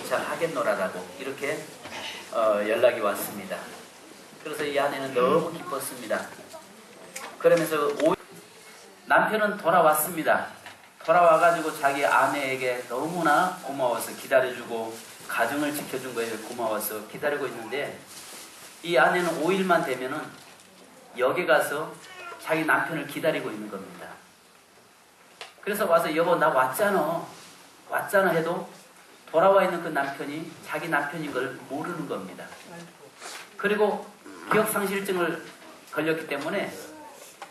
도착하겠노라라고 이렇게 연락이 왔습니다. 그래서 이 아내는 너무 기뻤습니다. 그러면서 남편은 돌아왔습니다. 돌아와가지고 자기 아내에게 너무나 고마워서 기다려주고 가정을 지켜준 거에 고마워서 기다리고 있는데, 이 아내는 5일만 되면은 역에 가서 자기 남편을 기다리고 있는 겁니다. 그래서 와서 여보 나 왔잖아 해도 돌아와 있는 그 남편이 자기 남편인 걸 모르는 겁니다. 그리고 기억상실증을 걸렸기 때문에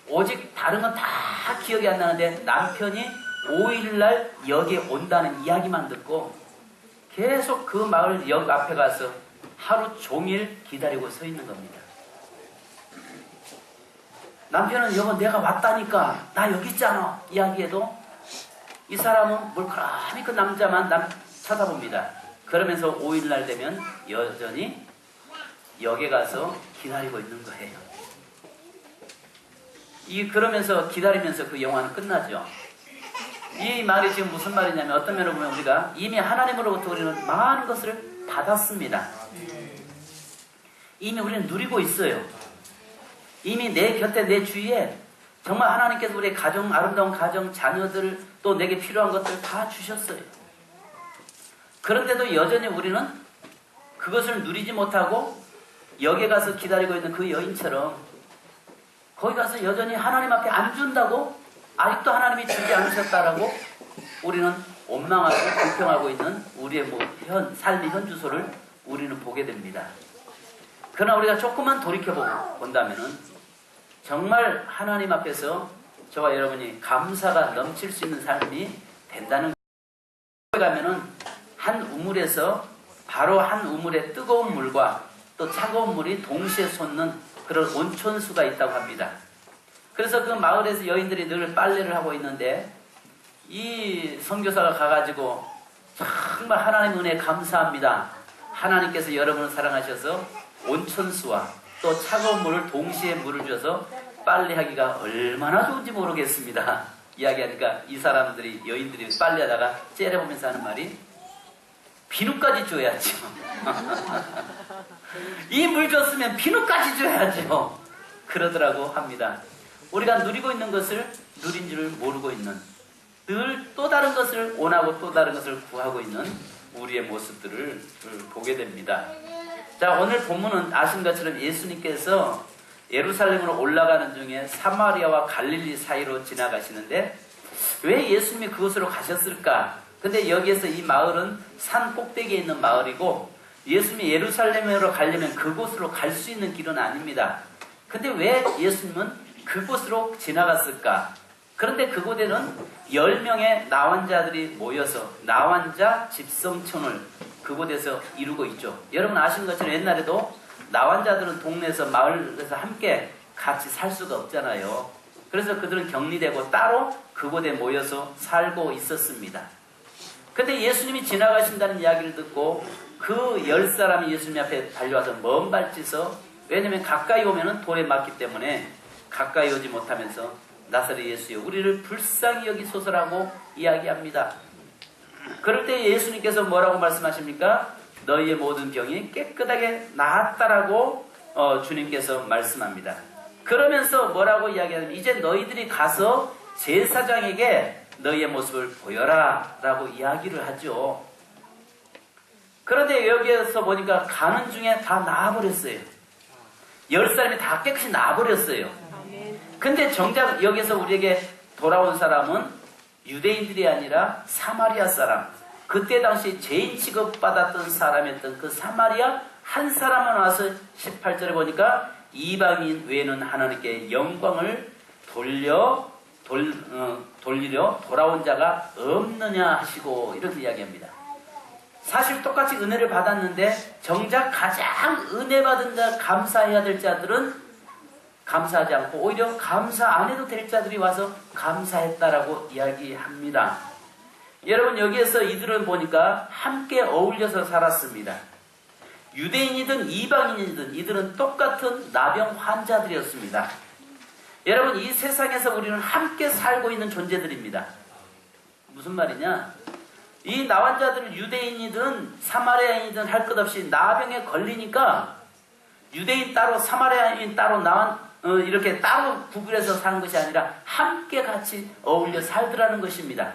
오직 다른 건 다 기억이 안 나는데 남편이 5일날 역에 온다는 이야기만 듣고 계속 그 마을 역 앞에 가서 하루 종일 기다리고 서 있는 겁니다. 남편은 여보 내가 왔다니까 나 여기 있잖아 이야기해도 이 사람은 물끄러미 그 남자만 쳐다봅니다. 그러면서 5일날 되면 여전히 역에 가서 기다리고 있는 거예요. 그러면서 기다리면서 그 영화는 끝나죠. 이 말이 지금 무슨 말이냐면 어떤 면으로 보면 우리가 이미 하나님으로부터 우리는 많은 것을 받았습니다. 이미 우리는 누리고 있어요. 이미 내 곁에 내 주위에 정말 하나님께서 우리의 가정, 아름다운 가정, 자녀들 또 내게 필요한 것들 다 주셨어요. 그런데도 여전히 우리는 그것을 누리지 못하고 역에 가서 기다리고 있는 그 여인처럼 거기 가서 여전히 하나님 앞에 안 준다고 아직도 하나님이 주지 않으셨다라고 우리는 원망하고 불평하고 있는 우리의 삶의 현주소를 우리는 보게 됩니다. 그러나 우리가 조금만 돌이켜본다면은 정말 하나님 앞에서 저와 여러분이 감사가 넘칠 수 있는 삶이 된다는 거예요. 가면은 한 우물에서 바로 한 우물에 뜨거운 물과 또 차가운 물이 동시에 솟는 그런 온천수가 있다고 합니다. 그래서 그 마을에서 여인들이 늘 빨래를 하고 있는데 이 선교사가 가가지고 정말 하나님 은혜에 감사합니다. 하나님께서 여러분을 사랑하셔서 온천수와 또 차가운 물을 동시에 물을 줘서 빨래하기가 얼마나 좋은지 모르겠습니다. 이야기하니까 이 사람들이 여인들이 빨래하다가 째려보면서 하는 말이 비누까지 줘야죠. 이 물 줬으면 비누까지 줘야죠. 그러더라고 합니다. 우리가 누리고 있는 것을 누린 줄 모르고 있는, 늘 또 다른 것을 원하고 또 다른 것을 구하고 있는 우리의 모습들을 보게 됩니다. 자, 오늘 본문은 아신 것처럼 예수님께서 예루살렘으로 올라가는 중에 사마리아와 갈릴리 사이로 지나가시는데 왜 예수님이 그곳으로 가셨을까? 근데 여기에서 이 마을은 산 꼭대기에 있는 마을이고 예수님이 예루살렘으로 가려면 그곳으로 갈 수 있는 길은 아닙니다. 근데 왜 예수님은 그곳으로 지나갔을까? 그런데 그곳에는 10명의 나환자들이 모여서 나환자 집성촌을 그곳에서 이루고 있죠. 여러분 아시는 것처럼 옛날에도 나환자들은 동네에서 마을에서 함께 같이 살 수가 없잖아요. 그래서 그들은 격리되고 따로 그곳에 모여서 살고 있었습니다. 근데 예수님이 지나가신다는 이야기를 듣고 그 10사람이 예수님 앞에 달려와서 먼 발치서, 왜냐면 가까이 오면은 돌에 맞기 때문에 가까이 오지 못하면서 나사렛 예수여 우리를 불쌍히 여기소서라고 이야기합니다. 그럴 때 예수님께서 뭐라고 말씀하십니까? 너희의 모든 병이 깨끗하게 나았다라고 주님께서 말씀합니다. 그러면서 뭐라고 이야기하냐면 이제 너희들이 가서 제사장에게 너희의 모습을 보여라 라고 이야기를 하죠. 그런데 여기에서 보니까 가는 중에 다 나아버렸어요. 10사람이 다 깨끗이 나아버렸어요. 근데 정작 여기서 우리에게 돌아온 사람은 유대인들이 아니라 사마리아 사람, 그때 당시 죄인 취급받았던 사람이었던 그 사마리아 한 사람만 와서 18절에 보니까 이방인 외에는 하나님께 영광을 돌리려 돌아온 자가 없느냐 하시고 이렇게 이야기합니다. 사실 똑같이 은혜를 받았는데 정작 가장 은혜 받은 자, 감사해야 될 자들은 감사하지 않고 오히려 감사 안 해도 될 자들이 와서 감사했다라고 이야기합니다. 여러분 여기에서 이들은 보니까 함께 어울려서 살았습니다. 유대인이든 이방인이든 이들은 똑같은 나병 환자들이었습니다. 여러분 이 세상에서 우리는 함께 살고 있는 존재들입니다. 무슨 말이냐? 이 나환자들은 유대인이든 사마리아인이든 할 것 없이 나병에 걸리니까 유대인 따로 사마리아인 따로 이렇게 따로 구분해서 사는 것이 아니라 함께 같이 어울려 살더라는 것입니다.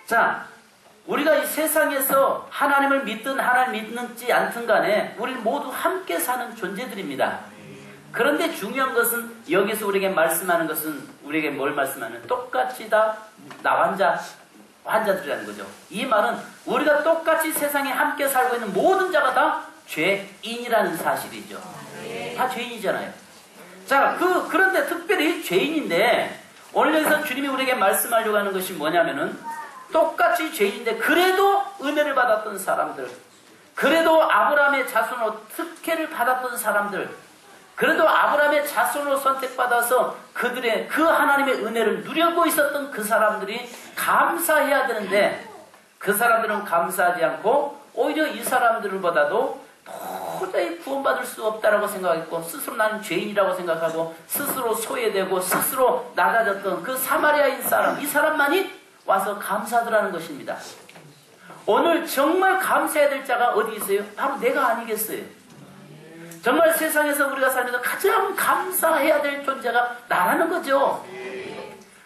자, 우리가 이 세상에서 하나님을 믿든 하나님을 믿는지 않든 간에 우리는 모두 함께 사는 존재들입니다. 그런데 중요한 것은 여기서 우리에게 말씀하는 것은 우리에게 뭘 말씀하는 똑같이 다 환자들이라는 거죠. 이 말은 우리가 똑같이 세상에 함께 살고 있는 모든 자가 다 죄인이라는 사실이죠. 다 죄인이잖아요. 자, 그런데 특별히 죄인인데 오늘 여기서 주님이 우리에게 말씀하려고 하는 것이 뭐냐면은 똑같이 죄인인데 그래도 은혜를 받았던 사람들, 그래도 아브라함의 자손으로 특혜를 받았던 사람들, 그래도 아브라함의 자손으로 선택받아서 그들의 그 하나님의 은혜를 누리고 있었던 그 사람들이 감사해야 되는데 그 사람들은 감사하지 않고 오히려 이 사람들보다도 도저히 구원받을 수 없다라고 생각했고 스스로 나는 죄인이라고 생각하고 스스로 소외되고 스스로 낮아졌던 그 사마리아인 사람, 이 사람만이 와서 감사하더라는 것입니다. 오늘 정말 감사해야 될 자가 어디 있어요? 바로 내가 아니겠어요? 정말 세상에서 우리가 살면서 가장 감사해야 될 존재가 나라는 거죠.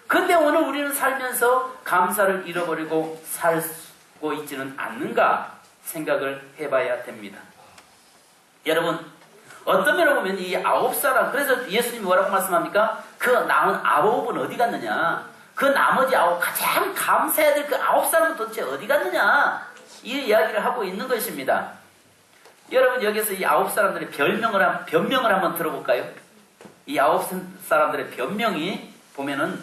근데 오늘 우리는 살면서 감사를 잃어버리고 살고 있지는 않는가 생각을 해봐야 됩니다. 여러분, 어떤 면으로 보면 이 9사람, 그래서 예수님이 뭐라고 말씀합니까? 그 남은 9은 어디 갔느냐? 그 나머지 9, 가장 감사해야 될 그 9사람은 도대체 어디 갔느냐? 이 이야기를 하고 있는 것입니다. 여러분, 여기서 이 9사람들의 변명을 한번 들어볼까요? 이 9사람들의 변명이 보면은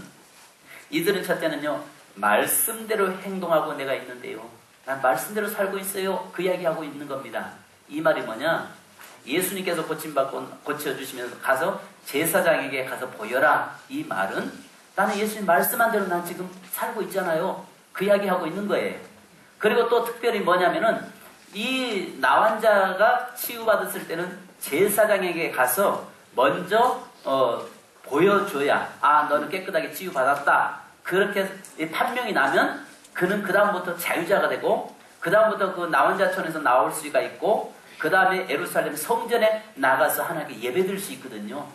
이들은 첫째는요, 말씀대로 행동하고 내가 있는데요. 난 말씀대로 살고 있어요. 그 이야기하고 있는 겁니다. 이 말이 뭐냐? 예수님께서 고쳐주시면서 가서 제사장에게 가서 보여라. 이 말은 나는 예수님 말씀한 대로 난 지금 살고 있잖아요. 그 이야기하고 있는 거예요. 그리고 또 특별히 뭐냐면은 이 나환자가 치유받았을 때는 제사장에게 가서 먼저 보여줘야 너는 깨끗하게 치유받았다. 그렇게 판명이 나면 그는 그 다음부터 자유자가 되고 그 다음부터 그 나환자촌에서 나올 수가 있고 그 다음에 예루살렘 성전에 나가서 하나님께 예배드릴 수 있거든요.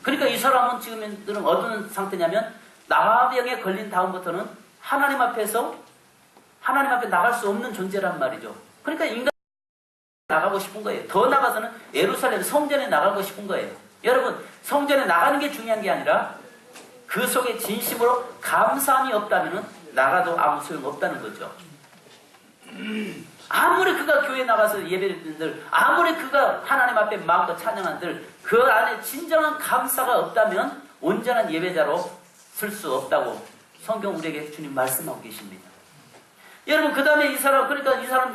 그러니까 이 사람은 지금들은 어떤 상태냐면 나병에 걸린 다음부터는 하나님 앞에 나갈 수 없는 존재란 말이죠. 그러니까 인간 나가고 싶은 거예요. 더 나가서는 예루살렘 성전에 나가고 싶은 거예요. 여러분, 성전에 나가는 게 중요한 게 아니라 그 속에 진심으로 감사함이 없다면 나가도 아무 소용없다는 거죠. 아무리 그가 교회에 나가서 예배를 드는들, 아무리 그가 하나님 앞에 마음껏 찬양한들, 그 안에 진정한 감사가 없다면 온전한 예배자로 쓸 수 없다고 성경 우리에게 주님 말씀하고 계십니다. 여러분, 그 다음에 이 사람들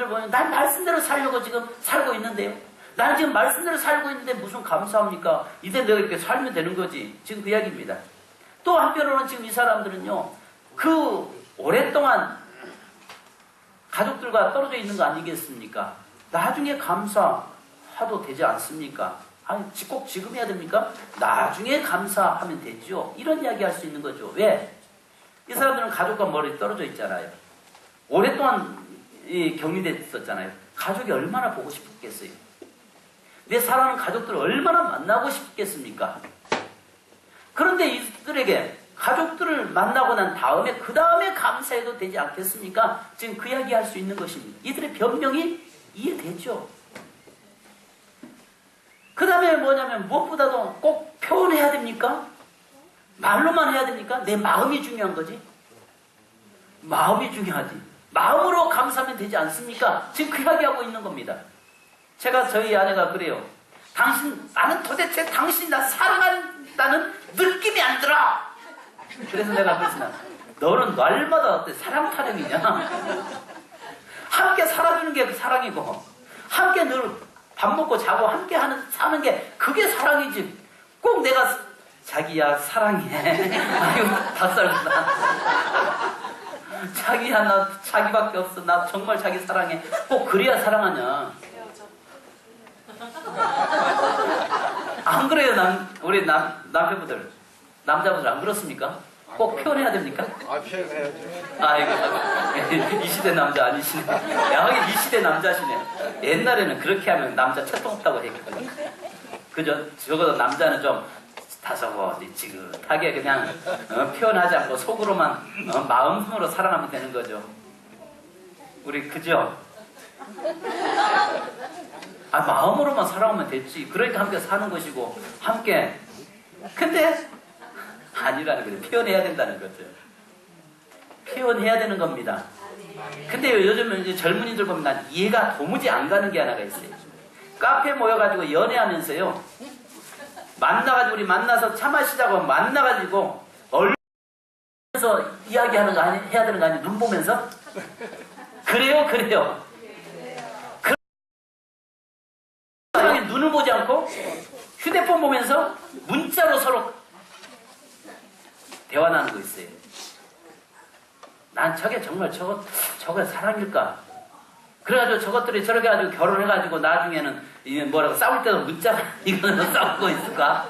보면 난 말씀대로 살려고 지금 살고 있는데요. 난 지금 말씀대로 살고 있는데 무슨 감사합니까? 이제 내가 이렇게 살면 되는 거지. 지금 그 이야기입니다. 또 한편으로는 지금 이 사람들은요, 그 오랫동안 가족들과 떨어져 있는 거 아니겠습니까? 나중에 감사하도 되지 않습니까? 아니, 꼭 지금 해야 됩니까? 나중에 감사하면 되죠. 이런 이야기 할 수 있는 거죠. 왜? 이 사람들은 가족과 멀리 떨어져 있잖아요. 오랫동안 격리됐었잖아요. 가족이 얼마나 보고 싶겠어요? 내 사랑하는 가족들을 얼마나 만나고 싶겠습니까? 그런데 이들에게 가족들을 만나고 난 다음에 그 다음에 감사해도 되지 않겠습니까? 지금 그 이야기 할 수 있는 것입니다. 이들의 변명이 이해되죠. 그 다음에 뭐냐면 무엇보다도 꼭 표현해야 됩니까? 말로만 해야 됩니까? 내 마음이 중요한 거지. 마음이 중요하지. 마음으로 감사하면 되지 않습니까? 지금 그 이야기하고 있는 겁니다. 제가 저희 아내가 그래요. 나는 도대체 당신이 나 사랑한다는 느낌이 안 들어. 그래서 내가 그랬으나 너는 날마다 어때 사랑 타령이냐? 함께 살아주는 게 사랑이고 함께 늘 밥 먹고 자고 함께 사는 게 그게 사랑이지. 꼭 내가 자기야 사랑해. 아유, 닭살나. 자기야 나 자기밖에 없어. 나 정말 자기 사랑해. 꼭 그래야 사랑하냐? 안 그래요? 우리 남편분들, 남자분들 안 그렇습니까? 꼭 표현해야 됩니까? 표현해야죠. 이거 이 시대 남자 아니시네. 야, 하긴 이 시대 남자시네. 옛날에는 그렇게 하면 남자 채통 없다고 했거든요. 그죠? 적어도 남자는 좀 다소곳이 지긋하게 그냥 표현하지 않고 속으로만 마음으로 살아가면 되는 거죠. 우리 그죠? 마음으로만 살아가면 됐지. 그러니까 함께 사는 것이고 함께. 근데 아니라는 거죠. 표현해야 된다는 거죠. 표현해야 되는 겁니다. 근데 요즘은 이제 젊은이들 보면 난 이해가 도무지 안 가는 게 하나가 있어요. 카페 모여가지고 연애하면서요. 만나가지고 우리 만나서 차 마시자고 만나가지고 얼굴에서 이야기하는 거 아니, 해야 되는 거 아니에요? 눈 보면서? 그래요? 눈을 보지 않고 휴대폰 보면서 문자로 서로 대화 나누고 있어요. 난 저게 정말 저거 사랑일까? 그래가지고 저것들이 저렇게 해가지고 결혼해가지고 나중에는 뭐라고 싸울 때도 문자 이거는 싸우고 있을까?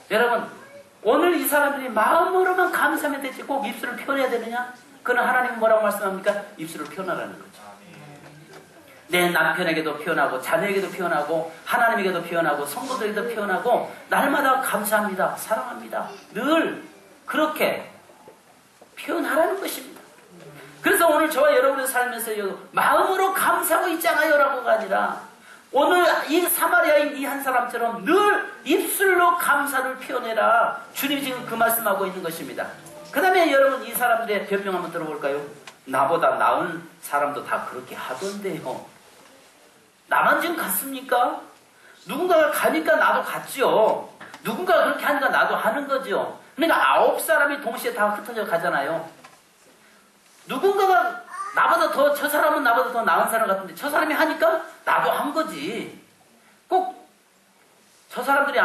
여러분, 오늘 이 사람들이 마음으로만 감사하면 되지 꼭 입술을 표현해야 되느냐? 그는 하나님은 뭐라고 말씀합니까? 입술을 표현하라는 거죠. 내 남편에게도 표현하고 자녀에게도 표현하고 하나님에게도 표현하고 성도들에게도 표현하고 날마다 감사합니다. 사랑합니다. 늘 그렇게 표현하라는 것입니다. 그래서 오늘 저와 여러분의 삶에서 마음으로 감사하고 있잖아요 라고가 아니라 오늘 이 사마리아인 이 한 사람처럼 늘 입술로 감사를 표현해라. 주님이 지금 그 말씀하고 있는 것입니다. 그 다음에 여러분 이 사람들의 변명 한번 들어볼까요? 나보다 나은 사람도 다 그렇게 하던데요. 나만 지금 갔습니까? 누군가가 가니까 나도 갔죠. 누군가가 그렇게 하니까 나도 하는 거죠. 그러니까 9사람이 동시에 다 흩어져 가잖아요. 누군가가 나보다 더, 저 사람은 나보다 더 나은 사람 같은데 저 사람이 하니까 나도 한 거지. 꼭 저 사람들이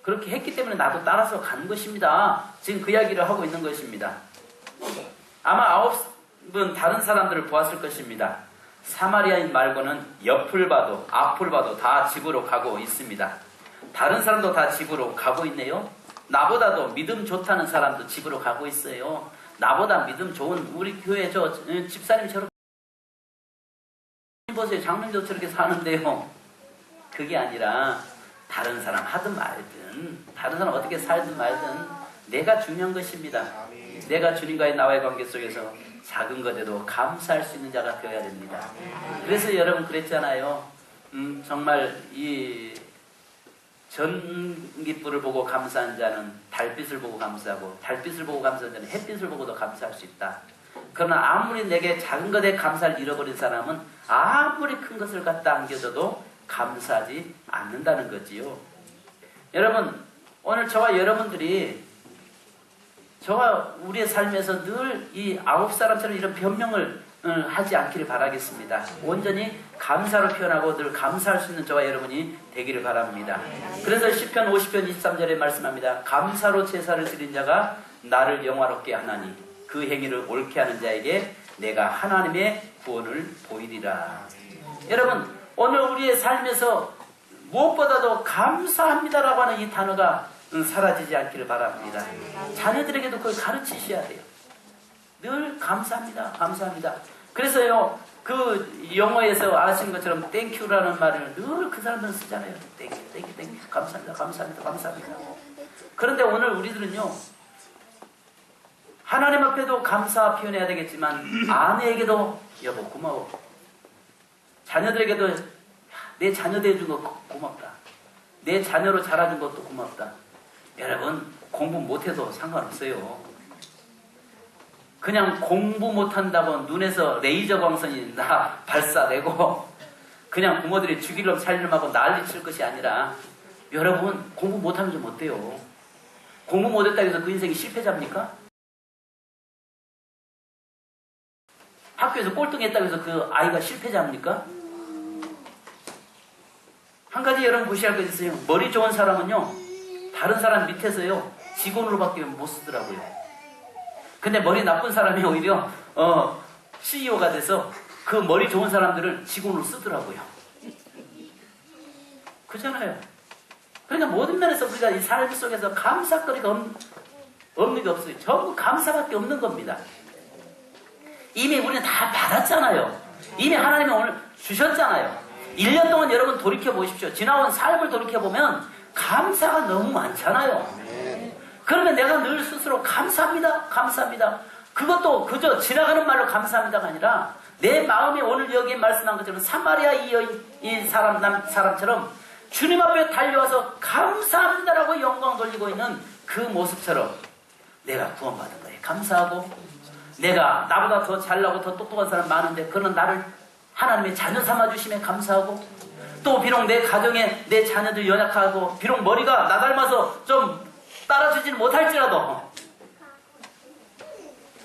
그렇게 했기 때문에 나도 따라서 가는 것입니다. 지금 그 이야기를 하고 있는 것입니다. 아마 9분 다른 사람들을 보았을 것입니다. 사마리아인 말고는 옆을 봐도 앞을 봐도 다 집으로 가고 있습니다. 다른 사람도 다 집으로 가고 있네요. 나보다도 믿음 좋다는 사람도 집으로 가고 있어요. 나보다 믿음 좋은 우리 교회 저 집사님 저렇게 보세요. 장로님도 저렇게 사는데요. 그게 아니라 다른 사람 하든 말든 다른 사람 어떻게 살든 말든 내가 중요한 것입니다. 내가 주님과의 나와의 관계 속에서 작은 것에도 감사할 수 있는 자가 되어야 됩니다. 그래서 여러분 그랬잖아요. 정말 이 전깃불을 보고 감사한 자는 달빛을 보고 감사하고 달빛을 보고 감사한 자는 햇빛을 보고도 감사할 수 있다. 그러나 아무리 내게 작은 것에 감사를 잃어버린 사람은 아무리 큰 것을 갖다 안겨줘도 감사하지 않는다는 거지요. 여러분 오늘 저와 여러분들이 저와 우리의 삶에서 늘 이 9사람처럼 이런 변명을 하지 않기를 바라겠습니다. 온전히 감사로 표현하고 늘 감사할 수 있는 저와 여러분이 되기를 바랍니다. 그래서 시편 50편 23절에 말씀합니다. 감사로 제사를 드린 자가 나를 영화롭게 하나니 그 행위를 옳게 하는 자에게 내가 하나님의 구원을 보이리라. 여러분 오늘 우리의 삶에서 무엇보다도 감사합니다라고 하는 이 단어가 사라지지 않기를 바랍니다. 자녀들에게도 그걸 가르치셔야 돼요. 늘 감사합니다. 감사합니다. 그래서요 그 영어에서 아시는 것처럼 땡큐라는 말을 늘 그 사람들은 쓰잖아요. 땡큐 땡큐 땡큐 감사합니다. 감사합니다. 감사합니다. 그런데 오늘 우리들은요 하나님 앞에도 감사 표현해야 되겠지만 아내에게도 여보 고마워. 자녀들에게도 내 자녀 대해준 거 고맙다. 내 자녀로 자라준 것도 고맙다. 여러분 공부 못해도 상관없어요. 그냥 공부 못한다고 눈에서 레이저 광선이 나 발사되고 그냥 부모들이 죽이려고 살려고 난리칠 것이 아니라 여러분 공부 못하면 좀 어때요? 공부 못했다고 해서 그 인생이 실패자입니까? 학교에서 꼴등했다고 해서 그 아이가 실패자입니까? 한 가지 여러분 보셔야 할 것이 있어요. 머리 좋은 사람은요 다른 사람 밑에서요 직원으로밖에 못 쓰더라고요. 근데 머리 나쁜 사람이 오히려 CEO가 돼서 그 머리 좋은 사람들을 직원으로 쓰더라고요. 그잖아요. 그러니까 모든 면에서 우리가 이 삶 속에서 감사거리가 없는 게 없어요. 전부 감사밖에 없는 겁니다. 이미 우리는 다 받았잖아요. 이미 하나님이 오늘 주셨잖아요. 1년 동안 여러분 돌이켜 보십시오. 지나온 삶을 돌이켜 보면 감사가 너무 많잖아요. 그러면 내가 늘 스스로 감사합니다, 감사합니다. 그것도 그저 지나가는 말로 감사합니다가 아니라 내 마음이 오늘 여기에 말씀한 것처럼 사마리아 이 사람처럼 주님 앞에 달려와서 감사합니다라고 영광 돌리고 있는 그 모습처럼 내가 구원받은 거예요. 감사하고 내가 나보다 더 잘나고 더 똑똑한 사람 많은데 그런 나를 하나님의 자녀 삼아주심에 감사하고 또 비록 내 가정에 내 자녀들 연약하고 비록 머리가 나 닮아서 좀 따라주지는 못할지라도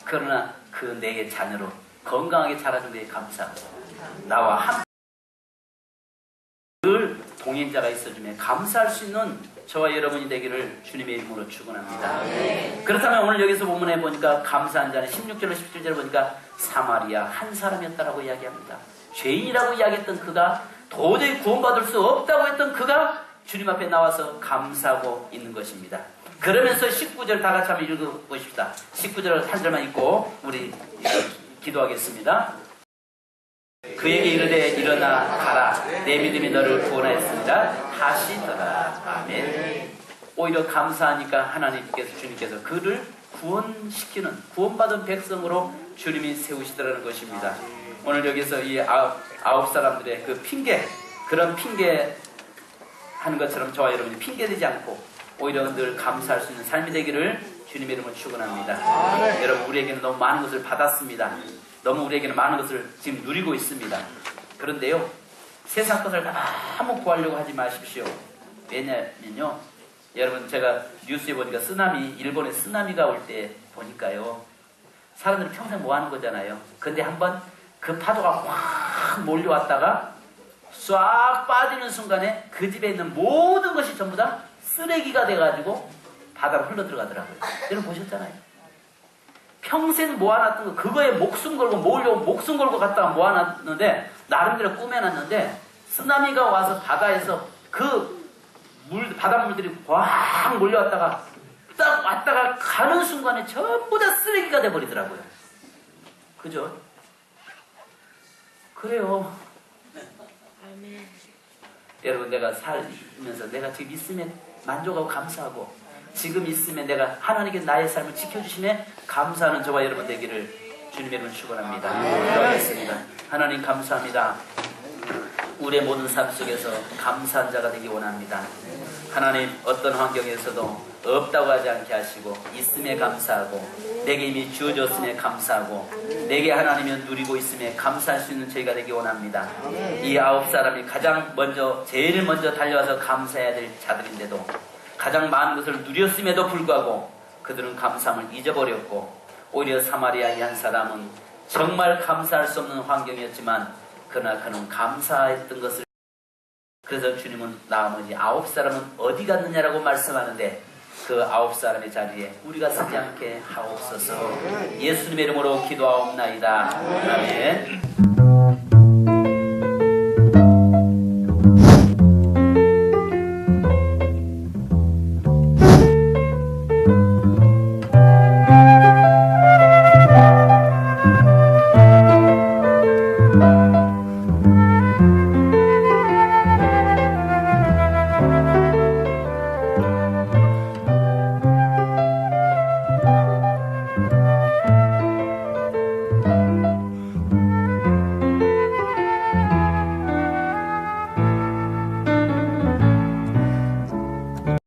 그러나 그 내 자녀로 건강하게 자라준 데에 감사하고 나와 함께 늘 동행자가 있어주며 감사할 수 있는 저와 여러분이 되기를 주님의 이름으로 축원합니다. 그렇다면 오늘 여기서 본문에 보니까 감사한 자는 16절로 17절에 보니까 사마리아 한 사람이었다라고 이야기합니다. 죄인이라고 이야기했던 그가 도저히 구원받을 수 없다고 했던 그가 주님 앞에 나와서 감사하고 있는 것입니다. 그러면서 19절 다 같이 한번 읽어보십시다. 19절 한 절만 읽고 우리 기도하겠습니다. 그에게 이르되 일어나 가라 내 믿음이 너를 구원하였습니다 하시더라. 아멘. 오히려 감사하니까 하나님께서 주님께서 그를 구원시키는 구원받은 백성으로 주님이 세우시더라는 것입니다. 오늘 여기서 이 아홉 사람들의 그 핑계 그런 핑계 하는 것처럼 저와 여러분이 핑계되지 않고 오히려 늘 감사할 수 있는 삶이 되기를 주님의 이름으로 축원합니다. 여러분 우리에게는 너무 많은 것을 받았습니다. 너무 우리에게는 많은 것을 지금 누리고 있습니다. 그런데요 세상 것을 아무 구하려고 하지 마십시오. 왜냐면요 여러분 제가 뉴스에 보니까 일본에 쓰나미가 올 때 보니까요 사람들이 평생 뭐 하는 거잖아요. 근데 한번 그 파도가 확 몰려왔다가 싹 빠지는 순간에 그 집에 있는 모든 것이 전부 다 쓰레기가 돼가지고 바다로 흘러 들어가더라고요. 여러분 보셨잖아요. 평생 모아놨던 거 그거에 목숨 걸고 모으려고 목숨 걸고 갔다가 모아놨는데 나름대로 꾸며놨는데 쓰나미가 와서 바다에서 그 바닷물들이 확 몰려왔다가 딱 왔다가 가는 순간에 전부 다 쓰레기가 돼버리더라고요. 그죠? 그래요. 여러분 내가 살면서 내가 지금 있으면 만족하고 감사하고 지금 있으면 내가 하나님께 나의 삶을 지켜주시네 감사하는 저와 여러분 되기를 주님의 이름으로 축원합니다. 기도하겠습니다. 하나님 감사합니다. 우리의 모든 삶 속에서 감사한 자가 되기 원합니다. 하나님 어떤 환경에서도 없다고 하지 않게 하시고 있음에 감사하고 내게 이미 주어졌음에 감사하고 내게 하나님은 누리고 있음에 감사할 수 있는 저희가 되기 원합니다. 이 아홉 사람이 제일 먼저 달려와서 감사해야 될 자들인데도 가장 많은 것을 누렸음에도 불구하고 그들은 감사함을 잊어버렸고 오히려 사마리아 이 한 사람은 정말 감사할 수 없는 환경이었지만 그러나 그는 감사했던 것을 그래서 주님은 나머지 아홉 사람은 어디 갔느냐라고 말씀하는데 그 아홉 사람의 자리에 우리가 서지 않게 하옵소서. 예수님의 이름으로 기도하옵나이다. 아멘.